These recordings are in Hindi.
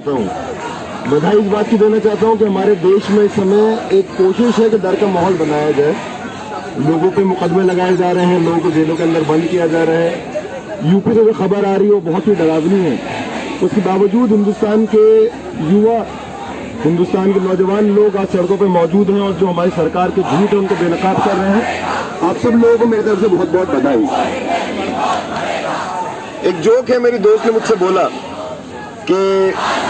बधाई इस बात की देना चाहता हूँ कि हमारे देश में इस समय एक कोशिश है कि डर का माहौल बनाया जाए। लोगों पे मुकदमे लगाए जा रहे हैं, लोगों को जेलों के अंदर बंद किया जा रहा है। यूपी से जो खबर आ रही है वो बहुत ही डरावनी है। उसके बावजूद हिंदुस्तान के युवा, हिंदुस्तान के नौजवान लोग आज सड़कों पर मौजूद हैं और जो हमारी सरकार के झूठ है उनको बेनकाब कर रहे हैं। आप सब लोगों को मेरी तरफ से बहुत बहुत बधाई। एक जोक है, मेरी दोस्त ने मुझसे बोला कि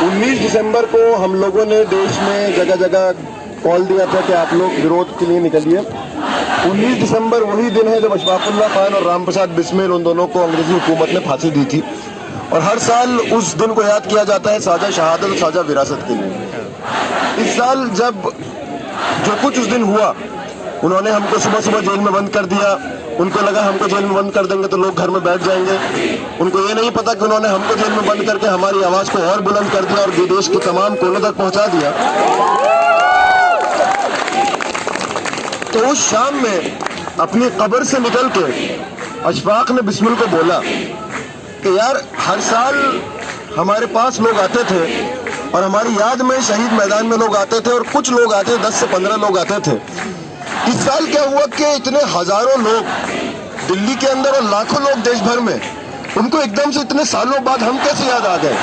19 दिसंबर को हम लोगों ने देश में जगह जगह कॉल दिया था कि आप लोग विरोध के लिए निकलिए। 19 दिसंबर वही दिन है जब अशफाकुल्लाह खान और रामप्रसाद बिस्मिल उन दोनों को अंग्रेजी हुकूमत ने फांसी दी थी, और हर साल उस दिन को याद किया जाता है साझा शहादत और साझा विरासत के लिए। इस साल जब जो कुछ उस दिन हुआ, उन्होंने हमको सुबह सुबह जेल में बंद कर दिया। उनको लगा हमको जेल में बंद कर देंगे तो लोग घर में बैठ जाएंगे। उनको ये नहीं पता कि उन्होंने हमको जेल में बंद करके हमारी आवाज को और बुलंद कर दिया और देश के तमाम कोनों तक पहुंचा दिया। तो उस शाम में अपनी कब्र से निकल के अशफाक ने बिस्मिल को बोला कि यार, हर साल हमारे पास लोग आते थे और हमारी याद में शहीद मैदान में लोग आते थे और कुछ लोग आते, 10 से 15 लोग आते थे। इस साल क्या हुआ कि इतने हजारों लोग दिल्ली के अंदर और लाखों लोग देश भर में, उनको एकदम से इतने सालों बाद हम कैसे याद आ गए?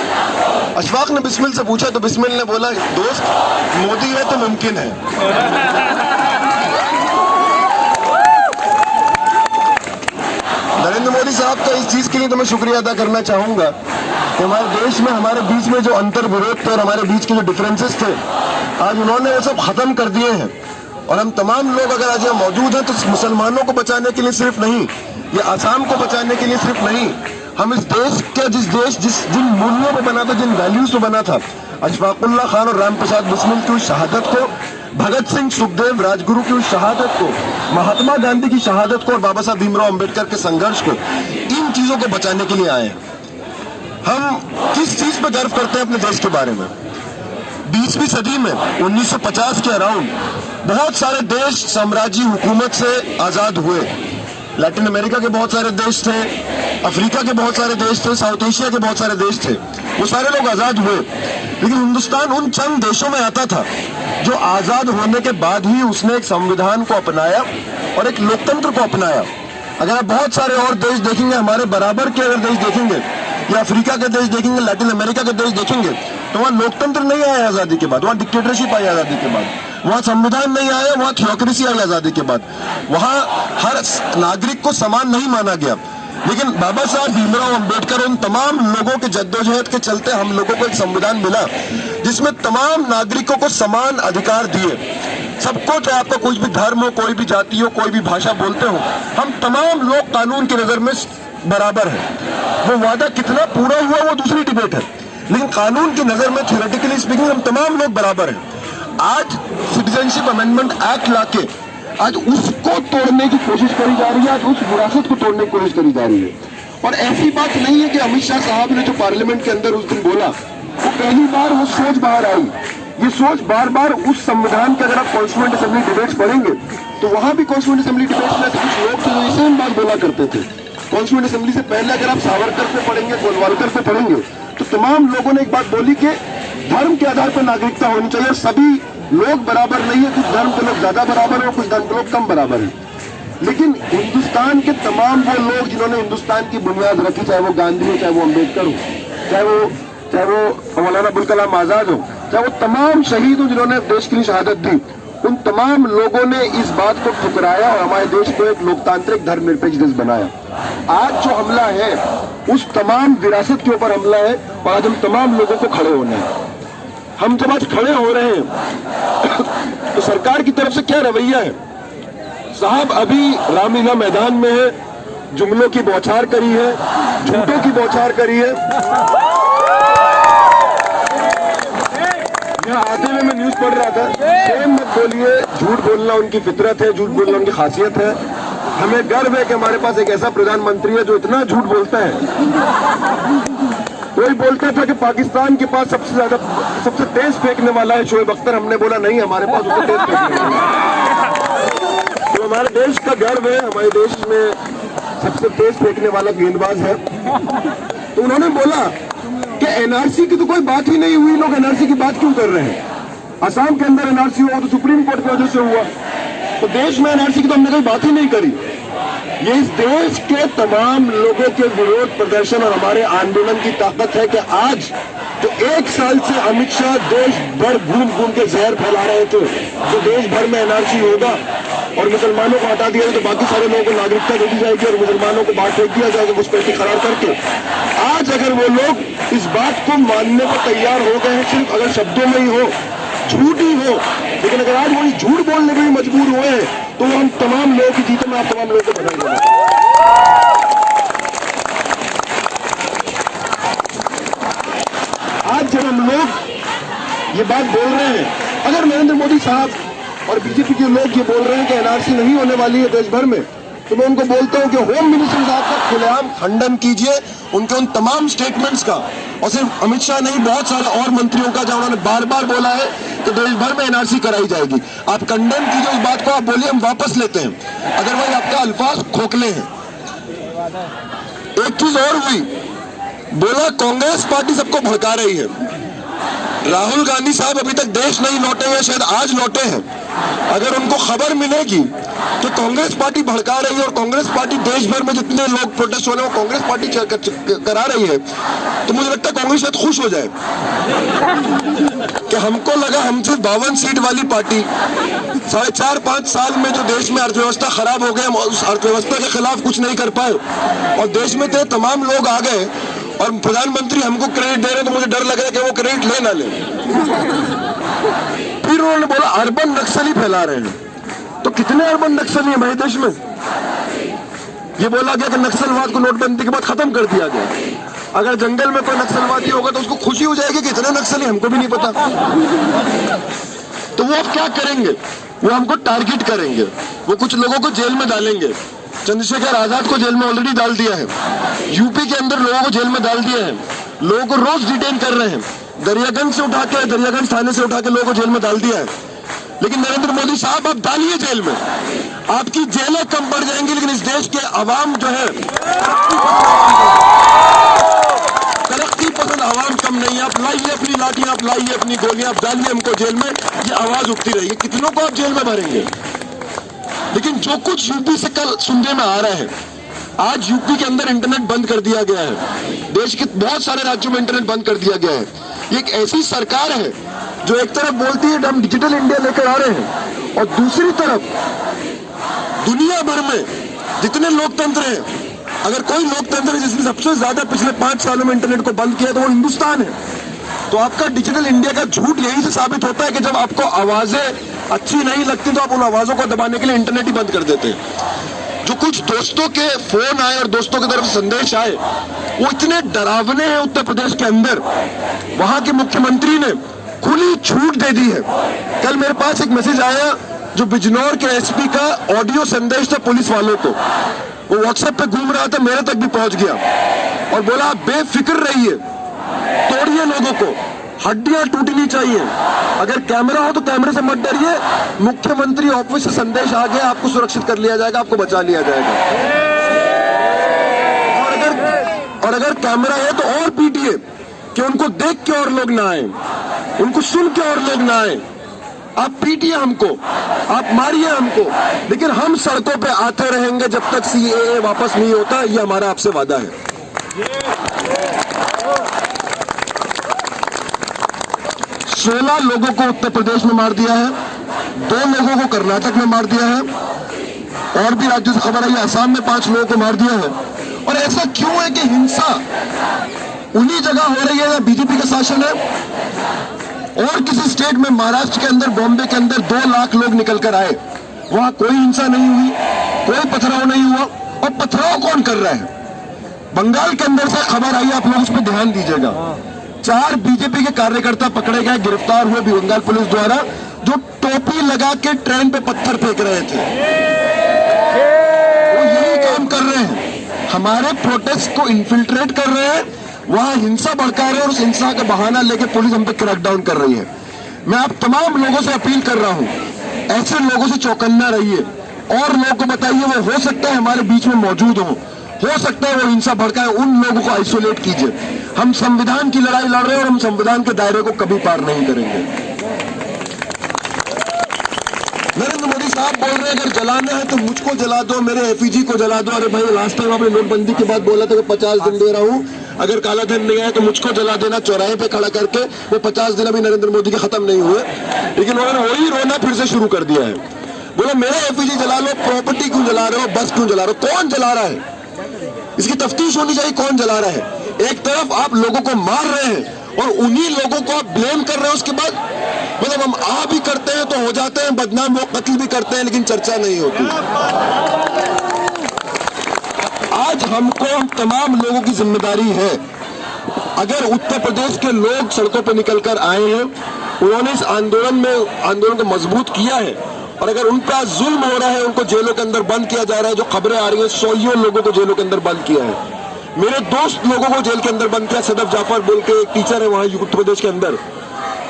अशफाक ने बिस्मिल से पूछा तो बिस्मिल ने बोला, दोस्त, मोदी है तो मुमकिन है। नरेंद्र मोदी साहब का इस चीज के लिए तो मैं शुक्रिया अदा करना चाहूंगा कि हमारे देश में, हमारे बीच में जो अंतर विरोध थे और हमारे बीच के जो डिफरेंसेस थे, आज उन्होंने वो सब खत्म कर दिए हैं। और हम तमाम लोग अगर आज यहाँ मौजूद हैं तो मुसलमानों को बचाने के लिए सिर्फ नहीं, या आसाम को बचाने के लिए सिर्फ नहीं, हम इस देश के जिन मूल्यों पर बना था, जिन वैल्यूज पर बना था, अशफाकुल्लाह खान और रामप्रसाद बिस्मिल की उस शहादत को, भगत सिंह, सुखदेव, राजगुरु की उस शहादत को, महात्मा गांधी की शहादत को और बाबा साहब भीमराव अम्बेडकर के संघर्ष को, इन चीजों को बचाने के लिए आए। हम किस चीज पे गर्व करते हैं अपने देश के बारे में? 20वीं सदी में 1950 के अराउंड बहुत सारे देश साम्राज्य हुकूमत से आजाद हुए। लैटिन अमेरिका के बहुत सारे देश थे, अफ्रीका के बहुत सारे देश थे, साउथ एशिया के बहुत सारे देश थे, वो सारे लोग आजाद हुए। लेकिन हिंदुस्तान उन चंद देशों में आता था जो आजाद होने के बाद ही उसने एक संविधान को अपनाया और एक लोकतंत्र को अपनाया। अगर आप बहुत सारे और देश देखेंगे, हमारे बराबर के अगर देश देखेंगे, या अफ्रीका के देश देखेंगे, लैटिन अमेरिका के देश देखेंगे, तो वहाँ लोकतंत्र नहीं आया आजादी के बाद, वहाँ डिक्टेटरशिप आई आजादी के बाद, वहाँ संविधान नहीं आया, वहाँ थियोक्रेसी आई आजादी के बाद, वहाँ हर नागरिक को समान नहीं माना गया। लेकिन बाबा साहब भीमराव अम्बेडकर, उन तमाम लोगों के जद्दोजहद के चलते हम लोगों को एक संविधान मिला जिसमें तमाम नागरिकों को समान अधिकार दिए। सबको, चाहे आपका कोई भी धर्म हो, कोई भी जाति हो, कोई भी भाषा बोलते हो, हम तमाम लोग कानून की नजर में बराबर है। वो वादा कितना पूरा हुआ वो दूसरी डिबेट है, लेकिन कानून की नजर में थ्योरेटिकली स्पीकिंग हम तमाम लोग बराबर हैं। आज सिटीजनशिप अमेंडमेंट एक्ट लाके आज उसको तोड़ने की कोशिश करी जा रही है, आज उस विरासत को तोड़ने की कोशिश करी जा रही है। और ऐसी बात नहीं है कि अमित शाह साहब ने जो पार्लियामेंट के अंदर उस दिन बोला, वो पहली बार वो सोच बाहर आई। ये सोच बार बार उस संविधान के, अगर आप कॉन्स्टिट्यूएंट असेंबली डिबेट्स पढ़ेंगे तो वहां भी कॉन्स्टिट्यूएंट असेंबली डिबेट्स में कुछ लोग थे जो सेम बात बोला करते थे। कॉन्स्टिट्यूएंट असेंबली से पहले अगर आप सावरकर पे पढ़ेंगे, गोलवालकर पे पढ़ेंगे, तो तमाम लोगों ने एक बात बोली कि धर्म के आधार पर नागरिकता होनी चाहिए। सभी लोग बराबर नहीं है, कुछ धर्म के लोग ज्यादा बराबर है, कुछ धर्म के लोग कम बराबर है। लेकिन हिंदुस्तान के तमाम वो लोग जिन्होंने हिंदुस्तान की बुनियाद रखी, चाहे वो गांधी हो, चाहे वो अम्बेडकर हो, चाहे वो मौलाना अबुल कलाम आजाद हो, चाहे वो तमाम शहीद हो जिन्होंने देश के लिए शहादत दी, उन तमाम लोगों ने इस बात को ठुकराया और हमारे देश को एक लोकतांत्रिक धर्मनिरपेक्ष देश बनाया। आज जो हमला है उस तमाम विरासत के ऊपर हमला है और आज हम तमाम लोगों को खड़े होना है। हम जब आज खड़े हो रहे हैं तो सरकार की तरफ से क्या रवैया है? साहब अभी रामलीला मैदान में है, जुमलों की बौछार करी है, झूठों की बौछार करी है। यहाँ आते हुए मैं न्यूज पढ़ रहा था, सेम मत बोलिए, झूठ बोलना उनकी फितरत है, झूठ बोलना उनकी खासियत है। हमें गर्व है कि हमारे पास एक ऐसा प्रधानमंत्री है जो इतना झूठ बोलता है। कोई बोलता था कि पाकिस्तान के पास सबसे तेज फेंकने वाला है शोएब अख्तर, हमने बोला नहीं, हमारे पास उससे तेज फेंकने वाला है। तो हमारे देश का गर्व है, हमारे देश में सबसे तेज फेंकने वाला गेंदबाज है। तो उन्होंने बोला कि एनआरसी की तो कोई बात ही नहीं हुई, लोग एनआरसी की बात क्यों कर रहे हैं? असम के अंदर एनआरसी हुआ तो सुप्रीम कोर्ट की वजह से हुआ, तो देश में एनआरसी की तो हमने कोई बात ही नहीं करी। ये इस देश के तमाम लोगों के विरोध प्रदर्शन और हमारे आंदोलन की ताकत है कि आज तो 1 साल से अमित शाह देश भर घूम घूम के जहर फैला रहे थे तो देश भर में एनआरसी होगा और मुसलमानों को हटा दिया तो बाकी सारे लोगों को नागरिकता दे दी जाएगी और मुसलमानों को बाहर फेंक दिया जाएगा घुसपैठी करार करके। आज अगर वो लोग इस बात को मानने को तैयार हो गए हैं, सिर्फ अगर शब्दों में ही हो, झूठ ही हो, लेकिन अगर आज वो झूठ बोलने में भी मजबूर हुए हैं तो हम तमाम लोगों की जीत में आप तमाम लोगों को बधाई देंगे। आज जब हम लोग ये बात बोल रहे हैं, अगर नरेंद्र मोदी साहब और बीजेपी के लोग ये बोल रहे हैं कि एनआरसी नहीं होने वाली है देश भर में, तो मैं उनको बोलता हूं कि होम मिनिस्टर साहब का खुलेआम खंडन कीजिए उनके उन तमाम स्टेटमेंट्स का, और सिर्फ अमित शाह नहीं बहुत सारे और मंत्रियों का, जहां उन्होंने बार बार बोला है कि देश भर में एनआरसी कराई जाएगी। आप खंडन कीजिए उस बात को, आप बोलिए हम वापस लेते हैं, अदरवाइज आपका अल्फाज खोखले हैं। एक चीज और हुई, बोला कांग्रेस पार्टी सबको भड़का रही है। राहुल गांधी साहब अभी तक देश नहीं लौटे हुए, शायद आज लौटे हैं। अगर उनको खबर मिलेगी कि कांग्रेस पार्टी भड़का रही है और कांग्रेस पार्टी देश भर में जितने लोग प्रोटेस्ट हो रहे हैं वो कांग्रेस पार्टी करा रही है, तो मुझे लगता है कांग्रेस शायद खुश हो जाए कि हमको लगा हमसे 52 सीट वाली पार्टी 4.5-5 साल में जो देश में अर्थव्यवस्था खराब हो गई, हम उस अर्थव्यवस्था के खिलाफ कुछ नहीं कर पाए और देश में थे तमाम लोग आ गए और प्रधानमंत्री हमको क्रेडिट दे रहे हैं, तो मुझे डर लग रहा है कि वो क्रेडिट ले ना ले। फिर उन्होंने बोला अर्बन नक्सली फैला रहे हैं, तो कितने अर्बन नक्सली हैं भाई देश में? ये बोला गया कि नक्सलवाद को नोटबंदी के बाद खत्म कर दिया गया। अगर जंगल में कोई नक्सलवादी होगा तो उसको खुशी हो जाएगी कि इतने नक्सली, हमको भी नहीं पता। तो वो अब क्या करेंगे? वो हमको टारगेट करेंगे, वो कुछ लोगों को जेल में डालेंगे। चंद्रशेखर आजाद को जेल में ऑलरेडी डाल दिया है, यूपी के अंदर लोगों को जेल में डाल दिया है, लोगों को रोज डिटेन कर रहे हैं, दरियागंज थाने से उठा के लोगों को जेल में डाल दिया है। लेकिन नरेंद्र मोदी साहब आप डालिए जेल में, आपकी जेलें कम बढ़ जाएंगी, लेकिन इस देश के अवाम जो है तरक्की पसंद अवाम कम नहीं है। आप लाइए अपनी लाठियां, आप लाइए अपनी गोलियां, आप डालिए हमको जेल में, ये आवाज उठती रहेगी। कितनों को आप जेल में भरेंगे? लेकिन जो कुछ यूपी से कल सुनने में आ रहा है, आज यूपी के अंदर इंटरनेट बंद कर दिया गया है, देश के बहुत सारे राज्यों में इंटरनेट बंद कर दिया गया है। ये एक ऐसी सरकार है जो एक तरफ बोलती है हम डिजिटल इंडिया लेकर आ रहे हैं और दूसरी तरफ दुनिया भर में जितने लोकतंत्र हैं, अगर कोई लोकतंत्र है जिसने सबसे ज्यादा पिछले 5 सालों में इंटरनेट को बंद किया तो वो हिंदुस्तान है। तो आपका डिजिटल इंडिया का झूठ यही से साबित होता है कि जब आपको आवाजें अच्छी नहीं लगती तो आप उन आवाजों को दबाने के लिए इंटरनेट ही बंद कर देते हैं। जो कुछ दोस्तों के फोन आए और दोस्तों की तरफ से संदेश आए वो इतने डरावने हैं उत्तर प्रदेश के अंदर, वहां के मुख्यमंत्री ने खुली छूट दे दी है। कल मेरे पास एक मैसेज आया जो बिजनौर के एसपी का ऑडियो संदेश था पुलिस वालों को, वो व्हाट्सएप पे घूम रहा था, मेरे तक भी पहुंच गया और बोला आप बेफिक्र रहिए, तोड़िए लोगों को, हड्डियां टूटनी चाहिए, अगर कैमरा हो तो कैमरे से मत डरिए, मुख्यमंत्री ऑफिस से संदेश आ गया, आपको सुरक्षित कर लिया जाएगा, आपको बचा लिया जाएगा। और अगर कैमरा है तो और पीटिए कि उनको देख के और लोग ना आए, उनको सुन के और लोग ना आए। आप पीटिए हमको, आप मारिए हमको, लेकिन हम सड़कों पे आते रहेंगे जब तक सीएए वापस नहीं होता, ये हमारा आपसे वादा है। 16 लोगों को उत्तर प्रदेश में मार दिया है, 2 लोगों को कर्नाटक में मार दिया है, और भी राज्यों से खबर आई असम में 5 लोगों को मार दिया है। और ऐसा क्यों है कि हिंसा उन्हीं जगह हो रही है जहां बीजेपी का शासन है? और किसी स्टेट में, महाराष्ट्र के अंदर, बॉम्बे के अंदर 2 लाख लोग निकल कर आए, वहां कोई हिंसा नहीं हुई, कोई पथराव नहीं हुआ। और पथराव कौन कर रहा है? बंगाल के अंदर से खबर आई, आप लोग उस पर ध्यान दीजिएगा। 4 बीजेपी के कार्यकर्ता पकड़े गए, गिरफ्तार हुए बंगाल पुलिस द्वारा, जो टोपी लगा के ट्रेन पे पत्थर फेंक रहे थे। वो यही काम कर रहे हैं, हमारे प्रोटेस्ट को इन्फिल्ट्रेट कर रहे हैं, वहां हिंसा भड़का रहे हैं और उस हिंसा का बहाना लेके पुलिस हम पे क्रैकडाउन कर रही है। मैं आप तमाम लोगों से अपील कर रहा हूं, ऐसे लोगों से चौकन्ना रहिए और लोगों को बताइए वो हो सकता है हमारे बीच में मौजूद हो, हो सकता है वो हिंसा भड़काए, उन लोगों को आइसोलेट कीजिए। हम संविधान की लड़ाई लड़ रहे हैं और हम संविधान के दायरे को कभी पार नहीं करेंगे। नरेंद्र मोदी साहब बोल रहे हैं अगर जलाना है तो मुझको जला दो, मेरे एफईजी को जला दो। अरे भाई, लास्ट टाइम आपने नोटबंदी के बाद बोला था कि 50 दिन दे रहा हूं, अगर काला धन नहीं आया तो मुझको जला देना, चौराहे पे खड़ा करके। वो 50 दिन अभी नरेंद्र मोदी के खत्म नहीं हुए, लेकिन उन्होंने वही रोना फिर से शुरू कर दिया है। बोलो मेरा एफईजी जला लो, प्रॉपर्टी क्यों जला रहे हो, बस क्यों जला रहे हो, कौन जला रहा है? इसकी तफ्तीश होनी चाहिए, कौन जला रहा है। एक तरफ आप लोगों को मार रहे हैं और उन्हीं लोगों को आप ब्लेम कर रहे हो। उसके बाद मतलब हम आ भी करते हैं तो हो जाते हैं बदनाम, वो कत्ल भी करते हैं लेकिन चर्चा नहीं होती। आज हमको हम तमाम लोगों की जिम्मेदारी है। अगर उत्तर प्रदेश के लोग सड़कों पर निकलकर आए हैं, उन्होंने इस आंदोलन को मजबूत किया है, और अगर उन पर जुल्म हो रहा है, उनको जेलों के अंदर बंद किया जा रहा है, जो खबरें आ रही है 100 लोगों को जेलों के अंदर बंद किया है। मेरे दोस्त लोगों को जेल के अंदर बंद किया। सदफ जाफर बोल के एक टीचर है वहां उत्तर प्रदेश के अंदर,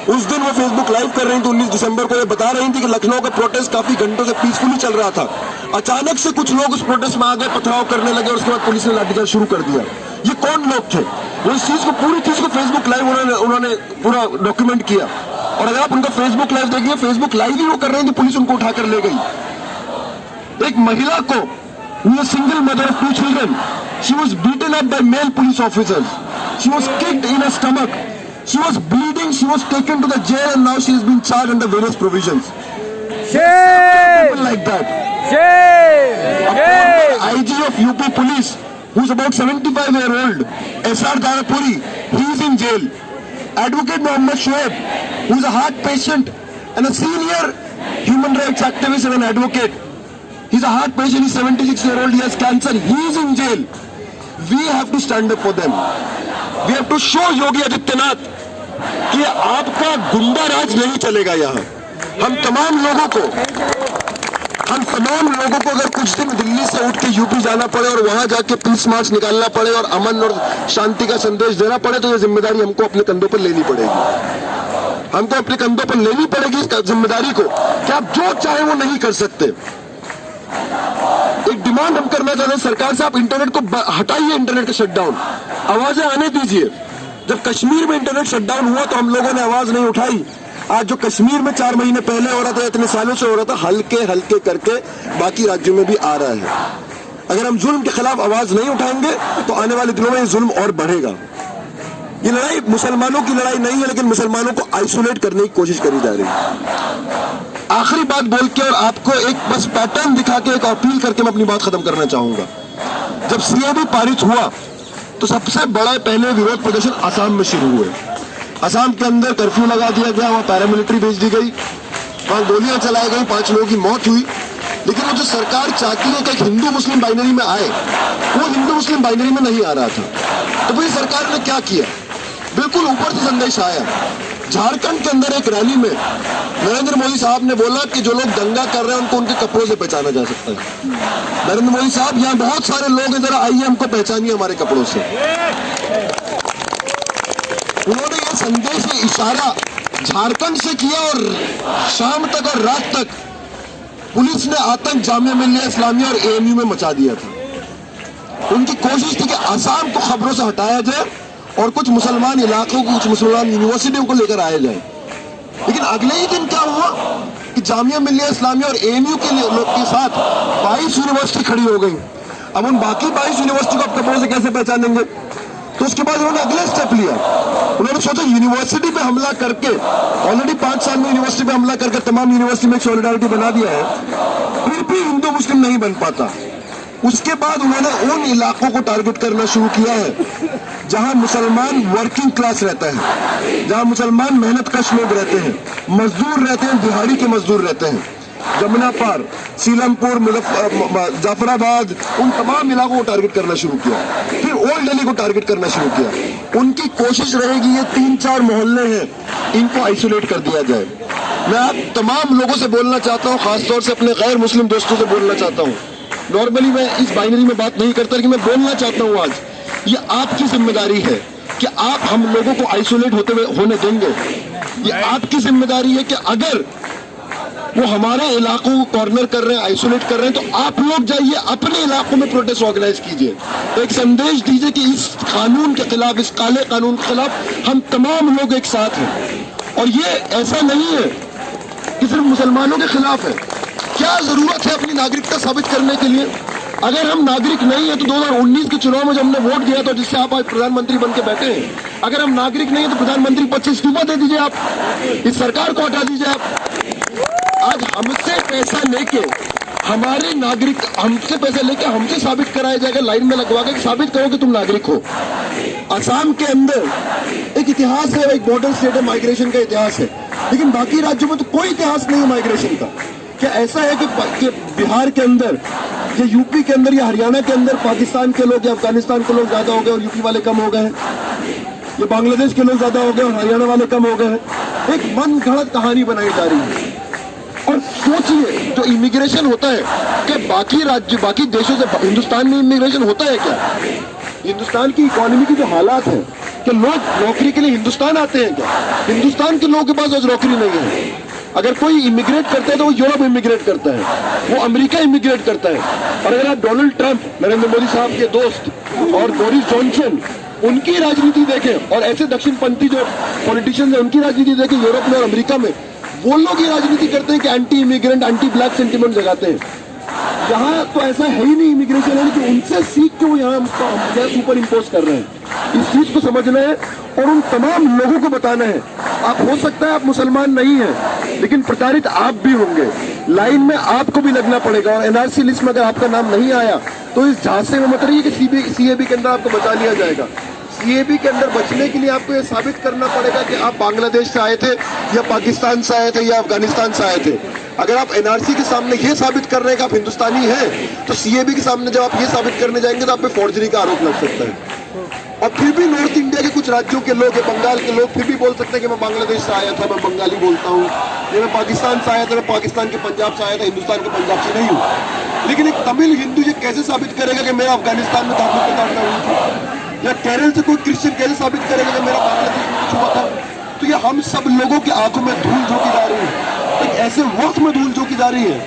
उस दिन वो फेसबुक लाइव कर रही थी 19 दिसंबर को। ये बता रही थी कि लखनऊ का प्रोटेस्ट काफी घंटों से पीसफुली चल रहा था, अचानक से कुछ लोग उस प्रोटेस्ट में आ गए, पथराव करने लगे और उसके बाद पुलिस ने लाठीचार्ज शुरू कर दिया। ये कौन लोग थे? वो इस चीज को, पूरी चीज को फेसबुक लाइव उन्होंने पूरा डॉक्यूमेंट किया। और अगर आप उनका फेसबुक लाइव देखिए, फेसबुक लाइव ही वो कर रहे हैं कि पुलिस उनको उठाकर ले गई। एक महिला को, single mother of 2 children, she was beaten up by male police officers, she was kicked in her stomach, she was bleeding, she was taken to the jail and now she has been charged under various provisions. Shame! People like that. Shame! IG of UP police, who's about 75-year-old, SR Darapuri, he is in jail. Advocate Mohammed Shoaib, who is a heart patient and a senior human rights activist and an advocate. He's a heart patient, he's 76-year-old, he has cancer, he is in jail. We have to stand up for them. We have to show Yogi Adityanath कि आपका गुंडा राज नहीं चलेगा यहाँ। हम तमाम लोगों को अगर कुछ दिन दिल्ली से उठ के यूपी जाना पड़े और वहां जाके पीस मार्च निकालना पड़े और अमन और शांति का संदेश देना पड़े, तो ये जिम्मेदारी हमको अपने कंधों पर लेनी पड़ेगी। हमको अपने कंधों पर लेनी पड़ेगी इस जिम्मेदारी को कि आप जो चाहे वो नहीं कर सकते। एक डिमांड हम करना चाहते हैं सरकार से, आप इंटरनेट को हटाइए, इंटरनेट का शटडाउन, आवाजें आने दीजिए। जब कश्मीर में इंटरनेट शटडाउन हुआ तो हम लोगों ने आवाज नहीं उठाई। आज जो कश्मीर में 4 महीने पहले हो रहा था, इतने सालों से हो रहा था, हल्के हल्के करके बाकी राज्यों में भी आ रहा है। अगर हम जुल्म के खिलाफ आवाज नहीं उठाएंगे तो आने वाले दिनों में ये जुल्म और बढ़ेगा। ये लड़ाई मुसलमानों की लड़ाई नहीं है, लेकिन मुसलमानों को आइसोलेट करने की कोशिश करी जा रही है। आखिरी बात बोल के और आपको एक बस पैटर्न दिखा के, एक अपील करके मैं अपनी बात खत्म करना चाहूंगा। जब सीएबी पारित हुआ तो सबसे बड़ा पहले विरोध प्रदर्शन असम में शुरू हुए। असम के अंदर कर्फ्यू लगा दिया गया, वहां पैरामिलिट्री भेज दी गई, वहां गोलियां चलाई गई, 5 लोगों की मौत हुई। लेकिन वो जो सरकार चाहती है कि एक हिंदू मुस्लिम बाइनरी में आए, वो हिंदू मुस्लिम बाइनरी में नहीं आ रहा था। तो भाई सरकार ने क्या किया? बिल्कुल ऊपर से संदेश आया। झारखंड के अंदर एक रैली में नरेंद्र मोदी साहब ने बोला कि जो लोग दंगा कर रहे हैं उनको उनके कपड़ों से पहचाना जा सकता है। नरेंद्र मोदी साहब, यहाँ बहुत सारे लोग हैं, जरा आइए हमको पहचानिए हमारे कपड़ों से। उन्होंने ये संदेश, इशारा झारखंड से किया और शाम तक और रात तक पुलिस ने आतंक जामिया मिल्लिया इस्लामिया और एएमयू में मचा दिया था। उनकी कोशिश थी कि असम को खबरों से हटाया जाए और कुछ मुसलमान इलाकों को, कुछ मुसलमान यूनिवर्सिटियों को लेकर आया जाए। लेकिन अगले ही दिन क्या हुआ कि जामिया मिल्लिया इस्लामिया और एएमयू के लोग के साथ 22 यूनिवर्सिटी खड़ी हो गई। अब उन बाकी 22 यूनिवर्सिटी को आप कपड़ों से कैसे पहचानेंगे? तो उसके बाद उन्होंने अगले स्टेप लिया। उन्होंने सोचा यूनिवर्सिटी पे हमला करके, ऑलरेडी 5 साल में यूनिवर्सिटी पे हमला करके तमाम यूनिवर्सिटी में एक सॉलिडारिटी बना दिया है, फिर भी हिंदू मुस्लिम नहीं बन पाता। उसके बाद उन्होंने उन इलाकों को टारगेट करना शुरू किया है जहां मुसलमान वर्किंग क्लास रहता है, जहां मुसलमान मेहनतकश लोग रहते हैं, मजदूर रहते हैं, दिहाड़ी के मजदूर रहते हैं। जमुना पार, सीलमपुर, जाफराबाद, उन तमाम इलाकों को टारगेट करना शुरू किया। फिर ओल्ड दिल्ली को टारगेट करना शुरू किया। उनकी कोशिश रहेगी ये 3-4 मोहल्ले हैं, इनको आइसोलेट कर दिया जाए। मैं आप तमाम लोगों से बोलना चाहता हूँ, खासतौर से अपने गैर मुस्लिम दोस्तों से बोलना चाहता हूँ। नॉर्मली मैं इस बाइनरी में बात नहीं करता, लेकिन मैं बोलना चाहता हूँ आज, ये आपकी जिम्मेदारी है कि आप हम लोगों को आइसोलेट होने देंगे। ये आपकी जिम्मेदारी है कि अगर वो हमारे इलाकों को कॉर्नर कर रहे हैं, आइसोलेट कर रहे हैं, तो आप लोग जाइए अपने इलाकों में प्रोटेस्ट ऑर्गेनाइज कीजिए, एक संदेश दीजिए कि इस कानून के खिलाफ, इस काले कानून के खिलाफ हम तमाम लोग एक साथ हैं। और ये ऐसा नहीं है कि सिर्फ मुसलमानों के खिलाफ है। क्या जरूरत है अपनी नागरिकता साबित करने के लिए? अगर हम नागरिक नहीं है तो 2019 के चुनाव में जब हमने वोट दिया था, जिससे आप आज प्रधानमंत्री बन के बैठे हैं, अगर हम नागरिक नहीं है तो प्रधानमंत्री पद से इस्तीफा दे दीजिए, आप इस सरकार को हटा दीजिए। आप आज हमसे पैसा लेके हमारे नागरिक, हमसे पैसा लेके हमसे साबित कराया जाएगा, लाइन में लगवा के साबित करो कि तुम नागरिक हो। असम के अंदर एक इतिहास है, एक बॉर्डर स्टेट है, माइग्रेशन का इतिहास है, लेकिन बाकी राज्यों में तो कोई इतिहास नहीं है माइग्रेशन का। क्या ऐसा है कि बिहार के अंदर या यूपी के अंदर या हरियाणा के अंदर पाकिस्तान के लोग या अफगानिस्तान के लोग ज्यादा हो गए और यूपी वाले कम हो गए हैं, या बांग्लादेश के लोग ज्यादा हो गए और हरियाणा वाले कम हो गए हैं? एक मन गढ़ंत कहानी बनाई जा रही है। और सोचिए, जो इमिग्रेशन होता है कि बाकी राज्य, बाकी देशों से हिंदुस्तान में इमिग्रेशन होता है क्या? हिंदुस्तान की इकोनॉमी की जो हालात है कि लोग नौकरी के लिए हिंदुस्तान आते हैं क्या? हिंदुस्तान के लोगों के पास आज नौकरी नहीं है। अगर कोई इमिग्रेट करता है तो वो यूरोप इमिग्रेट करता है, वो अमेरिका इमिग्रेट करता है। और अगर आप डोनाल्ड ट्रंप, नरेंद्र मोदी साहब के दोस्त, और बोरिस जॉनसन, उनकी राजनीति देखें, और ऐसे दक्षिणपंथी जो पॉलिटिशियंस हैं उनकी राजनीति देखें यूरोप में और अमेरिका में, वो लोग ये राजनीति करते हैं कि anti immigrant, anti black sentiment जगाते हैं। यहाँ तो ऐसा है ही नहीं इमिग्रेशन, है कि उनसे सीख के वो यहाँ सुपर इम्पोज कर रहे हैं। इस चीज को समझना है और उन तमाम लोगों को बताना है। आप हो सकता है आप मुसलमान नहीं हैं, लेकिन प्रताड़ित आप भी होंगे, लाइन में आपको भी लगना पड़ेगा। और एनआरसी लिस्ट में अगर आपका नाम नहीं आया तो इस झांसे में मत रहिए कि सीएबी के अंदर आपको बचा लिया जाएगा। सीएबी के अंदर बचने के लिए आपको ये साबित करना पड़ेगा कि आप बांग्लादेश से आए थे या पाकिस्तान से आए थे या अफगानिस्तान से आए थे। अगर आप एनआरसी के सामने ये साबित कर रहे हैं कि आप हिंदुस्तानी हैं, तो सीएबी के सामने जब आप ये साबित करने जाएंगे तो आप पे फॉर्जरी का आरोप लग सकता है। और फिर भी नॉर्थ इंडिया के कुछ राज्यों के लोग, बंगाल के लोग फिर भी बोल सकते हैं कि मैं बांग्लादेश से आया था, मैं बंगाली बोलता हूँ, या मैं पाकिस्तान से आया था, मैं पाकिस्तान के पंजाब से आया था, हिंदुस्तान के पंजाब से नहीं हूँ। लेकिन एक तमिल हिंदू ये कैसे साबित करेगा कि मेरा अफगानिस्तान में धार्मिक प्रताड़ना हुई थी? या केरल से कोई क्रिश्चियन कैसे साबित करेगा कि मेरा बांग्लादेश में कुछ हुआ था? तो ये हम सब लोगों की आंखों में धूल झोंकी जा रही है, एक ऐसे वक्त में धूल झोंकी जा रही है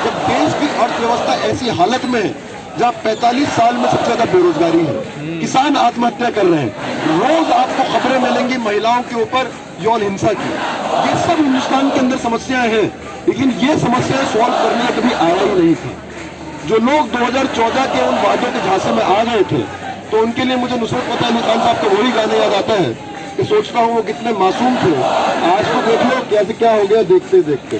जब देश की अर्थव्यवस्था ऐसी हालत में है जहाँ 45 साल में सबसे ज्यादा बेरोजगारी है, किसान आत्महत्या कर रहे हैं, रोज आपको खबरें मिलेंगी महिलाओं के ऊपर यौन हिंसा की। ये सब हिंदुस्तान के अंदर समस्याएं हैं, लेकिन ये समस्याएं सॉल्व करने कभी आया ही नहीं था। जो लोग 2014 के उन वादों के झांसे में आ गए थे, तो उनके लिए मुझे नुसरत फतेह अली खान साहब का वही गाना याद आता है कि सोचता हूँ वो कितने मासूम थे, आज तो देख लो कैसे क्या हो गया देखते देखते।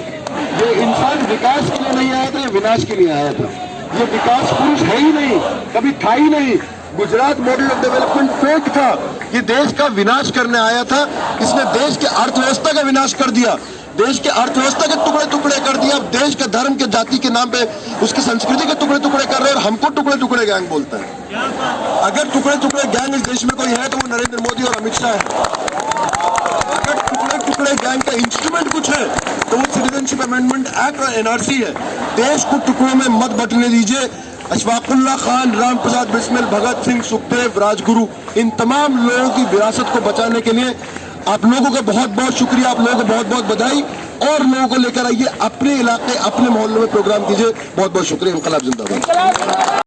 ये इंसान विकास के लिए नहीं आया था, ये विनाश के लिए आया था। ये विकास पुरुष है ही नहीं, कभी था ही नहीं। Gujarat model of development fake था, ये देश का विनाश करने आया था। इसने देश के अर्थव्यवस्था का विनाश कर दिया, देश के अर्थव्यवस्था के टुकड़े टुकड़े कर दिया। अब देश के धर्म के जाति के नाम पे उसकी संस्कृति के टुकड़े टुकड़े कर रहे हैं और हमको टुकड़े टुकड़े गैंग बोलता है। अगर टुकड़े टुकड़े गैंग इस देश में कोई है तो वो नरेंद्र मोदी और अमित शाह है। अगर टुकड़े टुकड़े गैंग का इंस्ट्रूमेंट कुछ है तो वो सिटीजनशिप अमेंडमेंट एक्ट और एनआरसी है। देश को टुकड़ों में मत बंटने दीजिए। अशफाकुल्ला खान, राम प्रसाद बिस्मिल, भगत सिंह, सुखदेव, राजगुरु, इन तमाम लोगों की विरासत को बचाने के लिए आप लोगों का बहुत बहुत शुक्रिया, आप लोगों को बहुत बहुत बधाई। और लोगों को लेकर आइए, अपने इलाके, अपने मोहल्ले में प्रोग्राम कीजिए। बहुत बहुत शुक्रिया। इंकलाब जिंदाबाद।